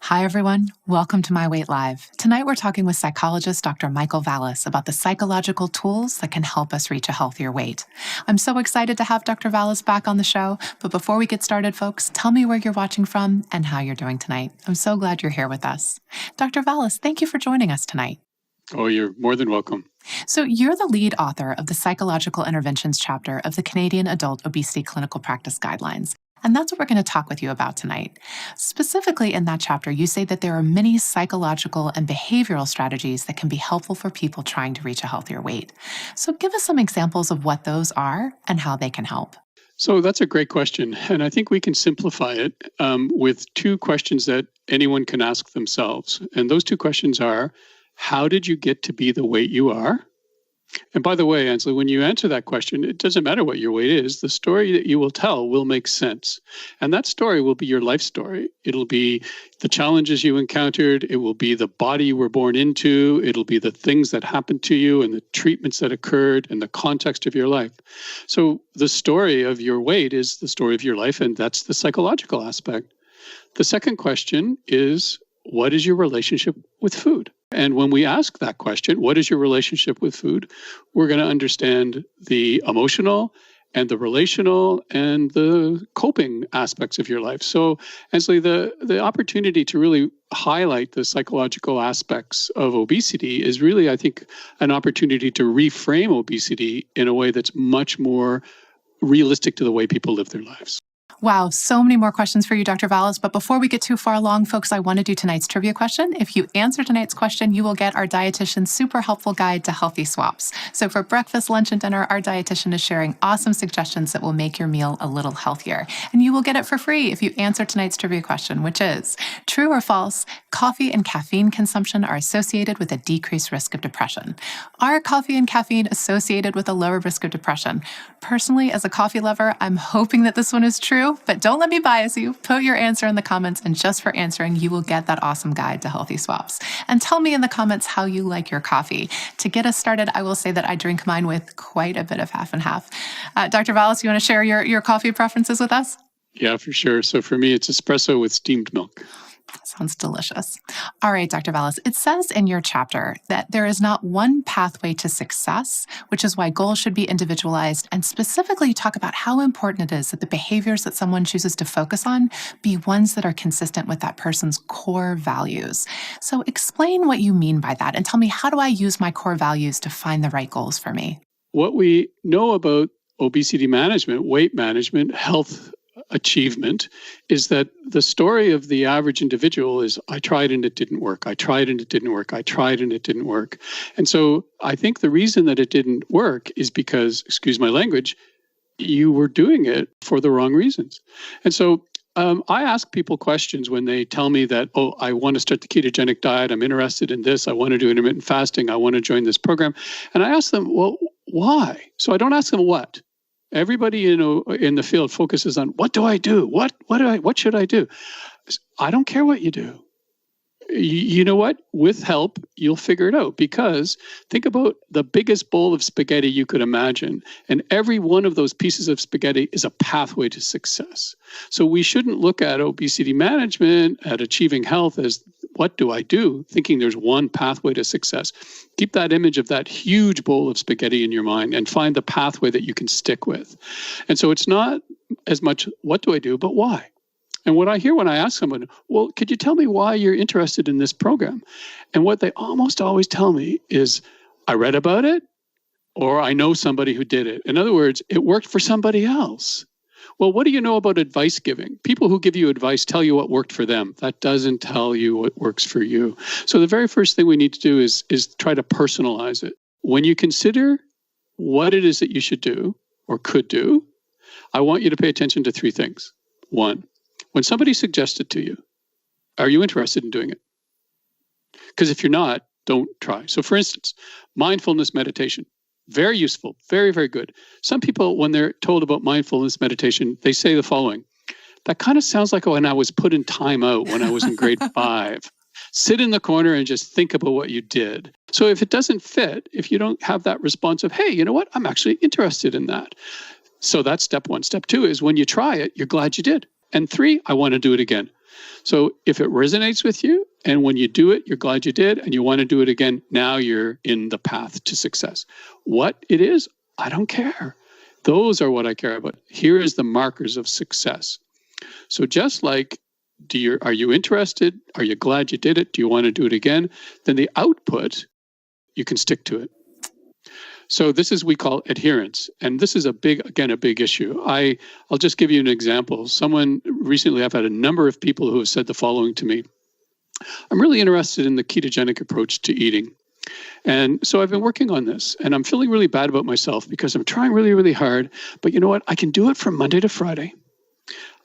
Hi, everyone. Welcome to My Weight Live. Tonight, we're talking with psychologist Dr. Michael Valas about the psychological tools that can help us reach a healthier weight. I'm so excited to have Dr. Valas back on the show. But before we get started, folks, tell me where you're watching from and how you're doing tonight. I'm so glad you're here with us. Dr. Valas, thank you for joining us tonight. Oh, you're more than welcome. So you're the lead author of the Psychological Interventions chapter of the Canadian Adult Obesity Clinical Practice Guidelines. And that's what we're going to talk with you about tonight. Specifically in that chapter, you say that there are many psychological and behavioral strategies that can be helpful for people trying to reach a healthier weight. So give us some examples of what those are and how they can help. So that's a great question. And I think we can simplify it with two questions that anyone can ask themselves. And those two questions are, how did you get to be the weight you are? And by the way, Ansley, when you answer that question, it doesn't matter what your weight is. The story that you will tell will make sense. And that story will be your life story. It'll be the challenges you encountered. It will be the body you were born into. It'll be the things that happened to you and the treatments that occurred and the context of your life. So the story of your weight is the story of your life, and that's the psychological aspect. The second question is, what is your relationship with food? And when we ask that question, what is your relationship with food? We're going to understand the emotional and the relational and the coping aspects of your life. So, Ansley, the opportunity to really highlight the psychological aspects of obesity is really, I think, an opportunity to reframe obesity in a way that's much more realistic to the way people live their lives. Wow, so many more questions for you, Dr. Valas. But before we get too far along, folks, I want to do tonight's trivia question. If you answer tonight's question, you will get our dietitian's super helpful guide to healthy swaps. So for breakfast, lunch, and dinner, our dietitian is sharing awesome suggestions that will make your meal a little healthier. And you will get it for free if you answer tonight's trivia question, which is, true or false, coffee and caffeine consumption are associated with a decreased risk of depression. Are coffee and caffeine associated with a lower risk of depression? Personally, as a coffee lover, I'm hoping that this one is true. But don't let me bias you. Put your answer in the comments, and just for answering, you will get that awesome guide to healthy swaps. And tell me in the comments how you like your coffee. To get us started, I will say that I drink mine with quite a bit of half and half. Dr. Valas, you want to share your coffee preferences with us? Yeah, for sure. So for me, it's espresso with steamed milk. Sounds delicious. All right, Dr. Valas, it says in your chapter that there is not one pathway to success, which is why goals should be individualized. And specifically, you talk about how important it is that the behaviors that someone chooses to focus on be ones that are consistent with that person's core values. So explain what you mean by that and tell me, how do I use my core values to find the right goals for me? What we know about obesity management, weight management, health achievement is that the story of the average individual is, I tried and it didn't work. I tried and it didn't work. I tried and it didn't work. And so I think the reason that it didn't work is because, excuse my language, you were doing it for the wrong reasons. And so I ask people questions when they tell me that, oh, I want to start the ketogenic diet. I'm interested in this. I want to do intermittent fasting. I want to join this program. And I ask them, well, why? So I don't ask them what. Everybody, in the field focuses on, what do I do? What should I do? I don't care what you do. You know what? With help, you'll figure it out, because think about the biggest bowl of spaghetti you could imagine. And every one of those pieces of spaghetti is a pathway to success. So we shouldn't look at obesity management, at achieving health as, what do I do? Thinking there's one pathway to success. Keep that image of that huge bowl of spaghetti in your mind and find the pathway that you can stick with. And so it's not as much, what do I do, but why? And what I hear when I ask someone, well, could you tell me why you're interested in this program? And what they almost always tell me is, I read about it, or I know somebody who did it. In other words, it worked for somebody else. Well, what do you know about advice giving? People who give you advice tell you what worked for them. That doesn't tell you what works for you. So the very first thing we need to do is try to personalize it. When you consider what it is that you should do or could do, I want you to pay attention to three things. One, when somebody suggests it to you, are you interested in doing it? Because if you're not, don't try. So for instance, mindfulness meditation, very useful, very, very good. Some people, when they're told about mindfulness meditation, they say the following: that kind of sounds like when I was put in timeout when I was in grade 5. Sit in the corner and just think about what you did. So if it doesn't fit, if you don't have that response of, hey, you know what, I'm actually interested in that. So that's step one. Step two is when you try it, you're glad you did. And 3, I want to do it again. So if it resonates with you, and when you do it, you're glad you did, and you want to do it again, now you're in the path to success. What it is, I don't care. Those are what I care about. Here is the markers of success. So just like, are you interested? Are you glad you did it? Do you want to do it again? Then the output, you can stick to it. So this is, we call adherence. And this is a big issue. I'll just give you an example. Recently, I've had a number of people who have said the following to me. I'm really interested in the ketogenic approach to eating. And so I've been working on this, and I'm feeling really bad about myself because I'm trying really, really hard. But you know what? I can do it from Monday to Friday.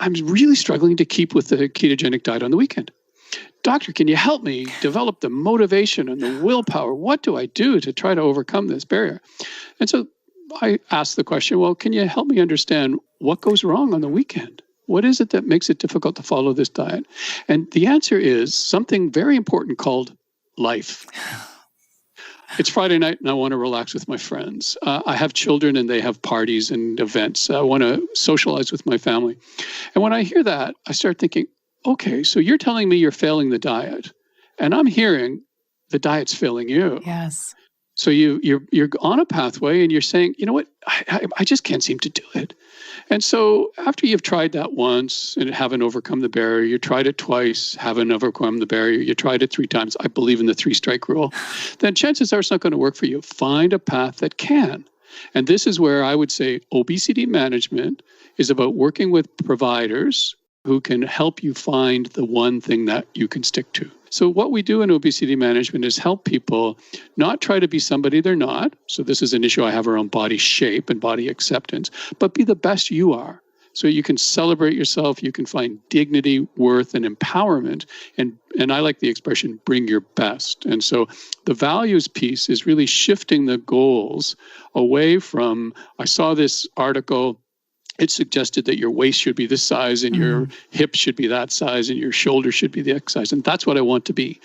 I'm really struggling to keep with the ketogenic diet on the weekend. Doctor, can you help me develop the motivation and the willpower? What do I do to try to overcome this barrier? And so I asked the question, well, can you help me understand what goes wrong on the weekend? What is it that makes it difficult to follow this diet? And the answer is something very important called life. It's Friday night and I want to relax with my friends. I have children and they have parties and events. I want to socialize with my family. And when I hear that, I start thinking, okay, so you're telling me you're failing the diet, and I'm hearing the diet's failing you. Yes. So you're on a pathway, and you're saying, you know what, I just can't seem to do it. And so after you've tried that once and haven't overcome the barrier, you tried it twice, haven't overcome the barrier, you tried it 3 times, I believe in the 3-strike rule, then chances are it's not going to work for you. Find a path that can. And this is where I would say obesity management is about working with providers who can help you find the one thing that you can stick to. So what we do in obesity management is help people not try to be somebody they're not. So this is an issue I have around body shape and body acceptance, but be the best you are. So you can celebrate yourself, you can find dignity, worth, and empowerment. And I like the expression, bring your best. And so the values piece is really shifting the goals away from, I saw this article, it suggested that your waist should be this size and your hips should be that size and your shoulder should be the X size. And that's what I want to be.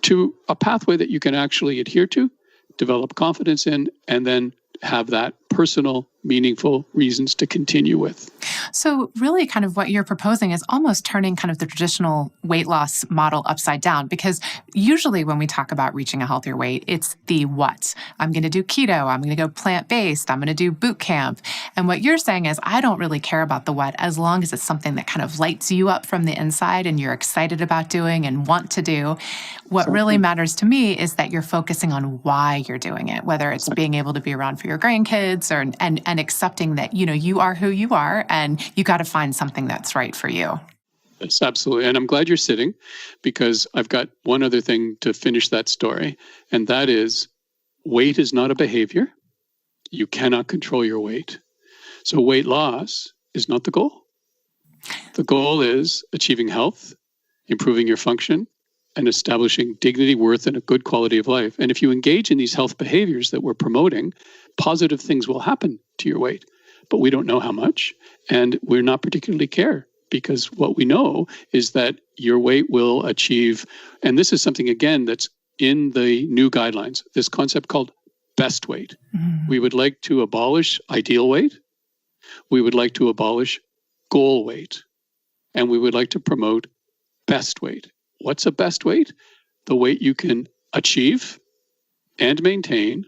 To a pathway that you can actually adhere to, develop confidence in, and then have that personal, meaningful reasons to continue with. So really kind of what you're proposing is almost turning kind of the traditional weight loss model upside down, because usually when we talk about reaching a healthier weight, it's the what. I'm going to do keto. I'm going to go plant-based. I'm going to do boot camp. And what you're saying is, I don't really care about the what as long as it's something that kind of lights you up from the inside and you're excited about doing and want to do. What really matters to me is that you're focusing on why you're doing it, whether it's being able to be around for your grandkids and accepting that, you are who you are and you got to find something that's right for you. Yes, absolutely. And I'm glad you're sitting, because I've got one other thing to finish that story. And that is, weight is not a behavior. You cannot control your weight. So weight loss is not the goal. The goal is achieving health, improving your function, and establishing dignity, worth, and a good quality of life. And if you engage in these health behaviors that we're promoting, positive things will happen to your weight. But we don't know how much, and we're not particularly care, because what we know is that your weight will achieve, and this is something, again, that's in the new guidelines, this concept called best weight. We would like to abolish ideal weight. We would like to abolish goal weight. And we would like to promote best weight. What's a best weight? The weight you can achieve and maintain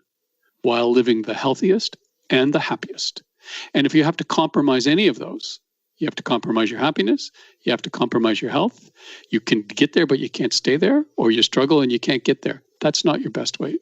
while living the healthiest and the happiest. And if you have to compromise any of those, you have to compromise your happiness, you have to compromise your health, you can get there, but you can't stay there, or you struggle and you can't get there. That's not your best weight.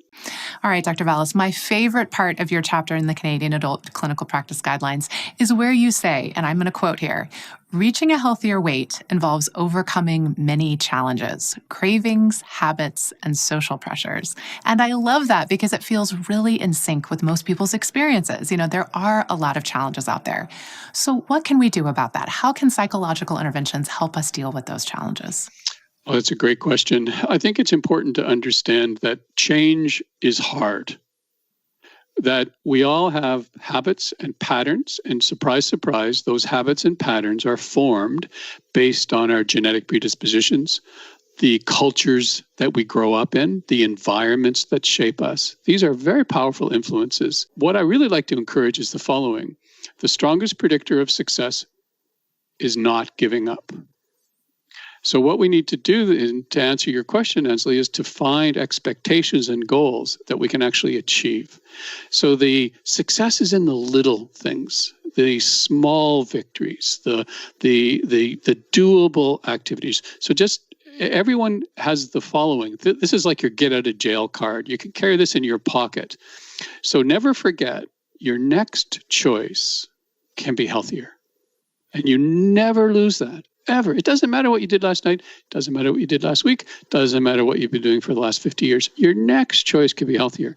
All right, Dr. Valas, my favorite part of your chapter in the Canadian Adult Clinical Practice Guidelines is where you say, and I'm going to quote here, reaching a healthier weight involves overcoming many challenges, cravings, habits, and social pressures. And I love that because it feels really in sync with most people's experiences. There are a lot of challenges out there. So what can we do about that? How can psychological interventions help us deal with those challenges? Well, that's a great question. I think it's important to understand that change is hard, that we all have habits and patterns, and surprise, surprise, those habits and patterns are formed based on our genetic predispositions, the cultures that we grow up in, the environments that shape us. These are very powerful influences. What I really like to encourage is the following. The strongest predictor of success is not giving up. So what we need to do, to answer your question, Ansley, is to find expectations and goals that we can actually achieve. So the success is in the little things, the small victories, the doable activities. So just everyone has the following. This is like your get out of jail card. You can carry this in your pocket. So never forget, your next choice can be healthier. And you never lose that. Ever. It doesn't matter what you did last night. Doesn't matter what you did last week. Doesn't matter what you've been doing for the last 50 years. Your next choice could be healthier.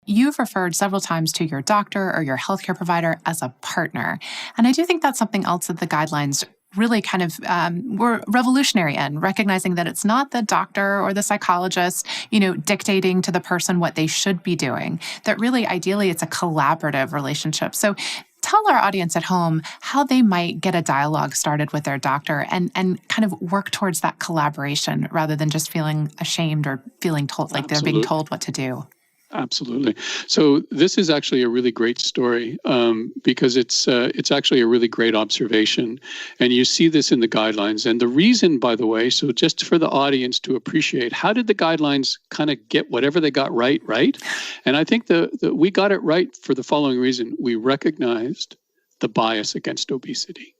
You've referred several times to your doctor or your healthcare provider as a partner. And I do think that's something else that the guidelines really kind of were revolutionary in, recognizing that it's not the doctor or the psychologist, dictating to the person what they should be doing, that really ideally it's a collaborative relationship. So tell our audience at home how they might get a dialogue started with their doctor and kind of work towards that collaboration rather than just feeling ashamed or feeling told like they're being told what to do. Absolutely. So this is actually a really great story because it's actually a really great observation. And you see this in the guidelines. And the reason, by the way, so just for the audience to appreciate, how did the guidelines kind of get whatever they got right? And I think we got it right for the following reason. We recognized the bias against obesity.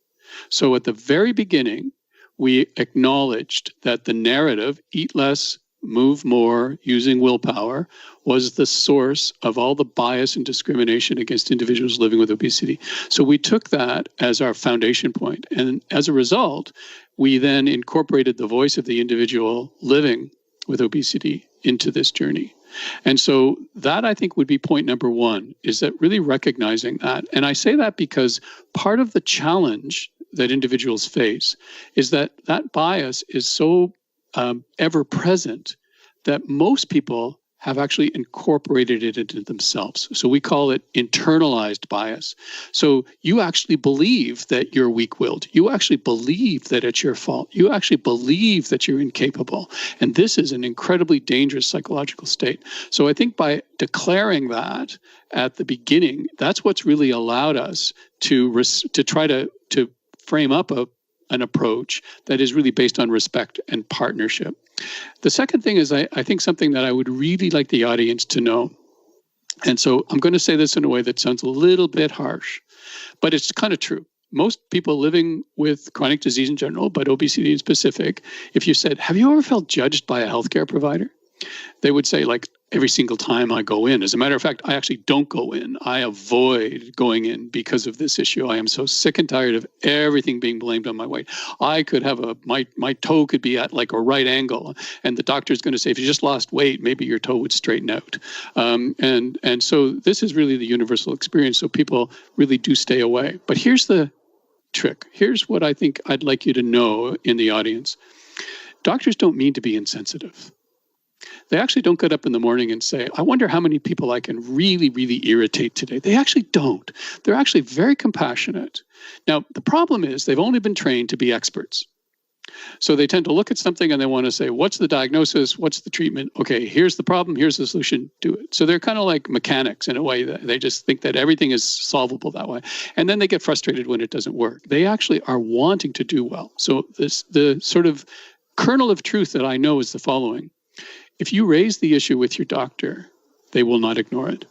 So at the very beginning, we acknowledged that the narrative, eat less, move more, using willpower, was the source of all the bias and discrimination against individuals living with obesity. So we took that as our foundation point. And as a result, we then incorporated the voice of the individual living with obesity into this journey. And so that, I think, would be point number one, is that really recognizing that. And I say that because part of the challenge that individuals face is that bias is so ever present that most people have actually incorporated it into themselves. So we call it internalized bias. So you actually believe that you're weak-willed. You actually believe that it's your fault. You actually believe that you're incapable. And this is an incredibly dangerous psychological state. So I think by declaring that at the beginning, that's what's really allowed us to try to frame up an approach that is really based on respect and partnership. The second thing is I think something that I would really like the audience to know. And so I'm going to say this in a way that sounds a little bit harsh, but it's kind of true. Most people living with chronic disease in general, but obesity in specific, if you said, have you ever felt judged by a healthcare provider? They would say, like, every single time I go in. As a matter of fact, I actually don't go in. I avoid going in because of this issue. I am so sick and tired of everything being blamed on my weight. I could have my toe could be at like a right angle, and the doctor's going to say, if you just lost weight, maybe your toe would straighten out. And so this is really the universal experience. So people really do stay away. But here's the trick. Here's what I think I'd like you to know in the audience. Doctors don't mean to be insensitive. They actually don't get up in the morning and say, I wonder how many people I can really, really irritate today. They actually don't. They're actually very compassionate. Now, the problem is they've only been trained to be experts. So they tend to look at something and they want to say, what's the diagnosis? What's the treatment? Okay, here's the problem. Here's the solution. Do it. So they're kind of like mechanics in a way. That they just think that everything is solvable that way. And then they get frustrated when it doesn't work. They actually are wanting to do well. So the sort of kernel of truth that I know is the following. If you raise the issue with your doctor, they will not ignore it,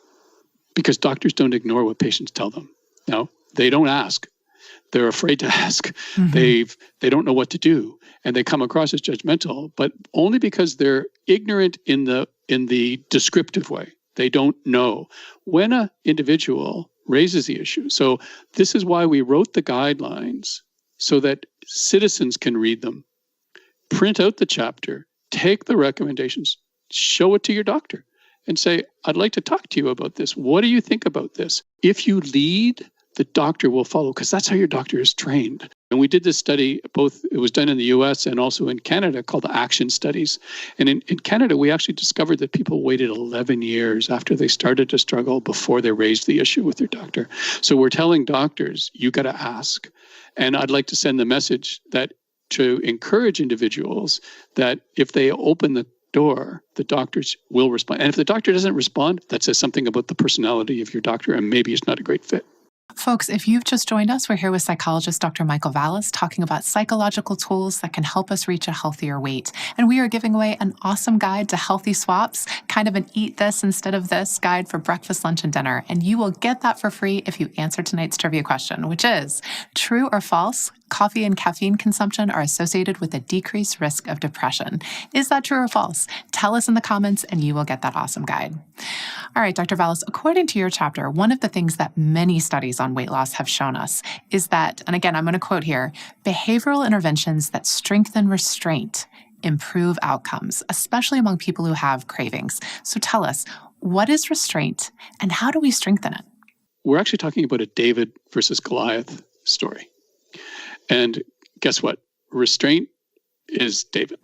because doctors don't ignore what patients tell them. No, they don't ask. They're afraid to ask. Mm-hmm. They don't know what to do, and they come across as judgmental, but only because they're ignorant in the descriptive way. They don't know. When an individual raises the issue, so this is why we wrote the guidelines so that citizens can read them, print out the chapter, take the recommendations, show it to your doctor and say, I'd like to talk to you about this. What do you think about this? If you lead, the doctor will follow, because that's how your doctor is trained. And we did this study, it was done in the US and also in Canada, called the Action Studies. And in Canada, we actually discovered that people waited 11 years after they started to struggle before they raised the issue with their doctor. So we're telling doctors, you got to ask. And I'd like to send the message that to encourage individuals that if they open the door, the doctors will respond. And if the doctor doesn't respond, that says something about the personality of your doctor, and maybe it's not a great fit. Folks, if you've just joined us, we're here with psychologist Dr. Michael Valas talking about psychological tools that can help us reach a healthier weight. And we are giving away an awesome guide to healthy swaps, kind of an eat this instead of this guide for breakfast, lunch, and dinner. And you will get that for free if you answer tonight's trivia question, which is true or false? Coffee and caffeine consumption are associated with a decreased risk of depression. Is that true or false? Tell us in the comments and you will get that awesome guide. All right, Dr. Valas, according to your chapter, one of the things that many studies on weight loss have shown us is that, and again, I'm going to quote here, behavioral interventions that strengthen restraint improve outcomes, especially among people who have cravings. So tell us, what is restraint and how do we strengthen it? We're actually talking about a David versus Goliath story. And guess what? Restraint is David.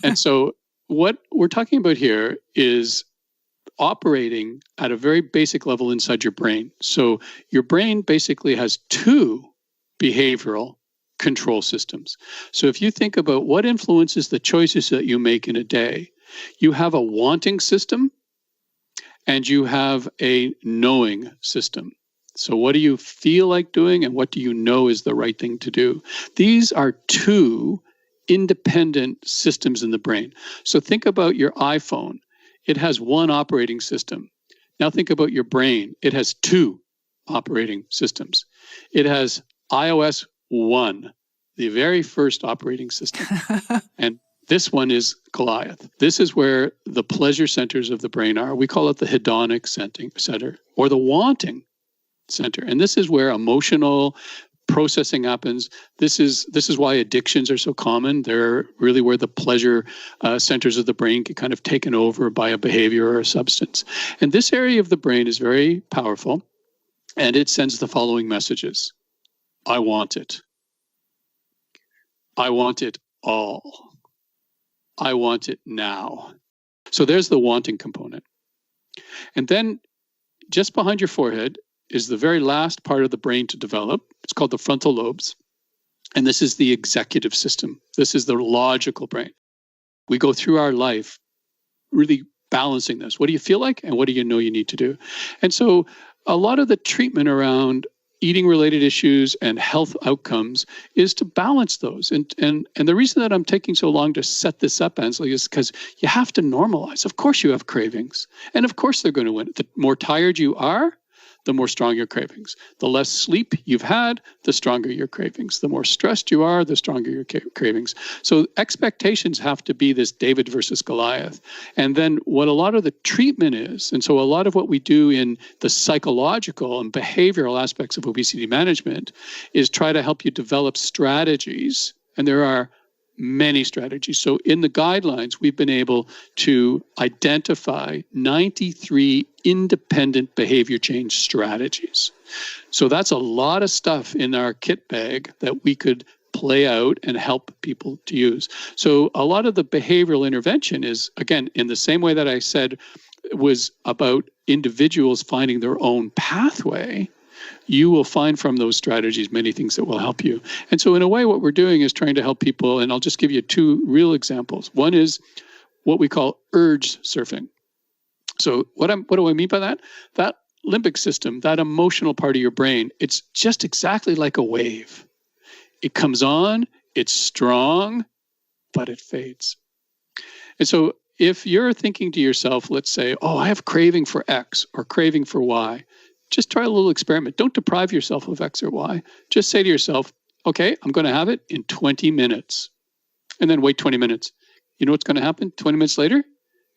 And so what we're talking about here is operating at a very basic level inside your brain. So your brain basically has two behavioral control systems. So if you think about what influences the choices that you make in a day, you have a wanting system and you have a knowing system. So what do you feel like doing and what do you know is the right thing to do? These are two independent systems in the brain. So think about your iPhone. It has one operating system. Now think about your brain. It has two operating systems. It has iOS 1, the very first operating system. And this one is Goliath. This is where the pleasure centers of the brain are. We call it the hedonic center or the wanting center. And this is where emotional processing happens. This is why addictions are so common. They're really where the pleasure centers of the brain get kind of taken over by a behavior or a substance. And this area of the brain is very powerful, and it sends the following messages. I want it. I want it all. I want it now. So there's the wanting component. And then just behind your forehead is the very last part of the brain to develop. It's called the frontal lobes. And this is the executive system. This is the logical brain. We go through our life really balancing this. What do you feel like? And what do you know you need to do? And so a lot of the treatment around eating related issues and health outcomes is to balance those. And the reason that I'm taking so long to set this up, Ansley, is because you have to normalize. Of course you have cravings. And of course they're going to win. The more tired you are, the more strong your cravings. The less sleep you've had, the stronger your cravings. The more stressed you are, the stronger your cravings. So expectations have to be this David versus Goliath. And then what a lot of the treatment is, and so a lot of what we do in the psychological and behavioral aspects of obesity management is try to help you develop strategies. And there are many strategies. So in the guidelines, we've been able to identify 93 independent behavior change strategies. So that's a lot of stuff in our kit bag that we could play out and help people to use. So a lot of the behavioral intervention is, again, in the same way that I said was about individuals finding their own pathway. You will find from those strategies many things that will help you. And so in a way, what we're doing is trying to help people, and I'll just give you two real examples. One is what we call urge surfing. So what do I mean by that? That limbic system, that emotional part of your brain, it's just exactly like a wave. It comes on, it's strong, but it fades. And so if you're thinking to yourself, let's say, oh, I have craving for X or craving for Y, just try a little experiment. Don't deprive yourself of X or Y. Just say to yourself, okay, I'm going to have it in 20 minutes. And then wait 20 minutes. You know what's going to happen 20 minutes later?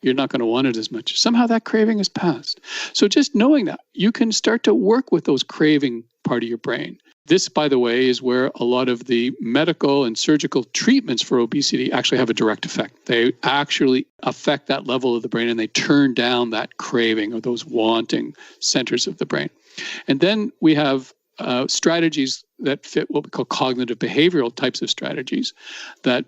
You're not going to want it as much. Somehow that craving has passed. So just knowing that, you can start to work with those craving part of your brain. This, by the way, is where a lot of the medical and surgical treatments for obesity actually have a direct effect. They actually affect that level of the brain and they turn down that craving or those wanting centers of the brain. And then we have strategies that fit what we call cognitive behavioral types of strategies that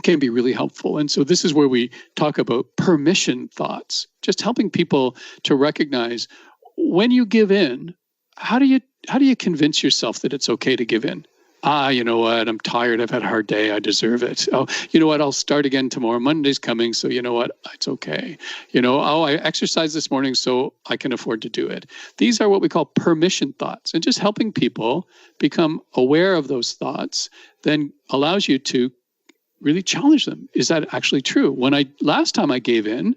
can be really helpful. And so this is where we talk about permission thoughts, just helping people to recognize when you give in, how do you convince yourself that it's okay to give in? You know what? I'm tired. I've had a hard day. I deserve it. Oh, you know what? I'll start again tomorrow. Monday's coming. So you know what? It's okay. I exercised this morning, so I can afford to do it. These are what we call permission thoughts, and just helping people become aware of those thoughts then allows you to really challenge them. Is that actually true? Last time I gave in,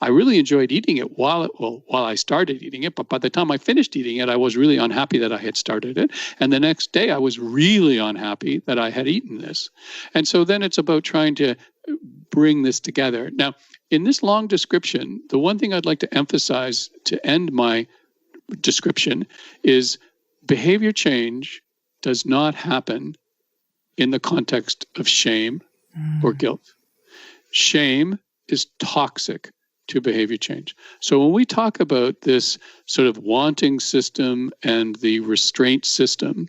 I really enjoyed eating it while I started eating it. But by the time I finished eating it, I was really unhappy that I had started it. And the next day, I was really unhappy that I had eaten this. And so then it's about trying to bring this together. Now, in this long description, the one thing I'd like to emphasize to end my description is behavior change does not happen in the context of shame or guilt. Shame is toxic to behavior change. So when we talk about this sort of wanting system and the restraint system,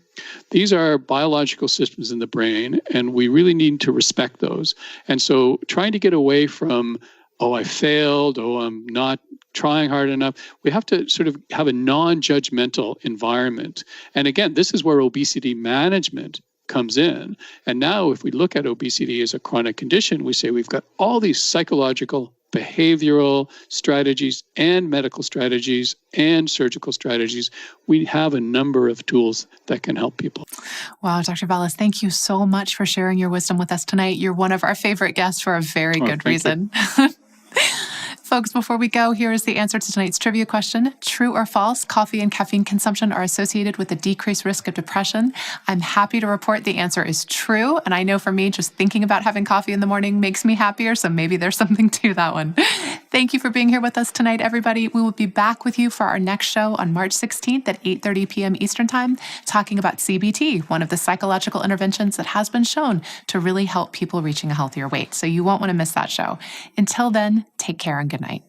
these are biological systems in the brain, and we really need to respect those. And so trying to get away from, I failed, I'm not trying hard enough, we have to sort of have a non-judgmental environment. And again, this is where obesity management comes in. And now if we look at obesity as a chronic condition, we say we've got all these psychological, behavioral strategies and medical strategies and surgical strategies. We have a number of tools that can help people. Wow, Dr. Valas, thank you so much for sharing your wisdom with us tonight. You're one of our favorite guests for a very good reason. Folks, before we go, here is the answer to tonight's trivia question. True or false, coffee and caffeine consumption are associated with a decreased risk of depression? I'm happy to report the answer is true. And I know for me, just thinking about having coffee in the morning makes me happier. So maybe there's something to that one. Thank you for being here with us tonight, everybody. We will be back with you for our next show on March 16th at 8:30 p.m. Eastern Time, talking about CBT, one of the psychological interventions that has been shown to really help people reaching a healthier weight. So you won't want to miss that show. Until then, take care and good night.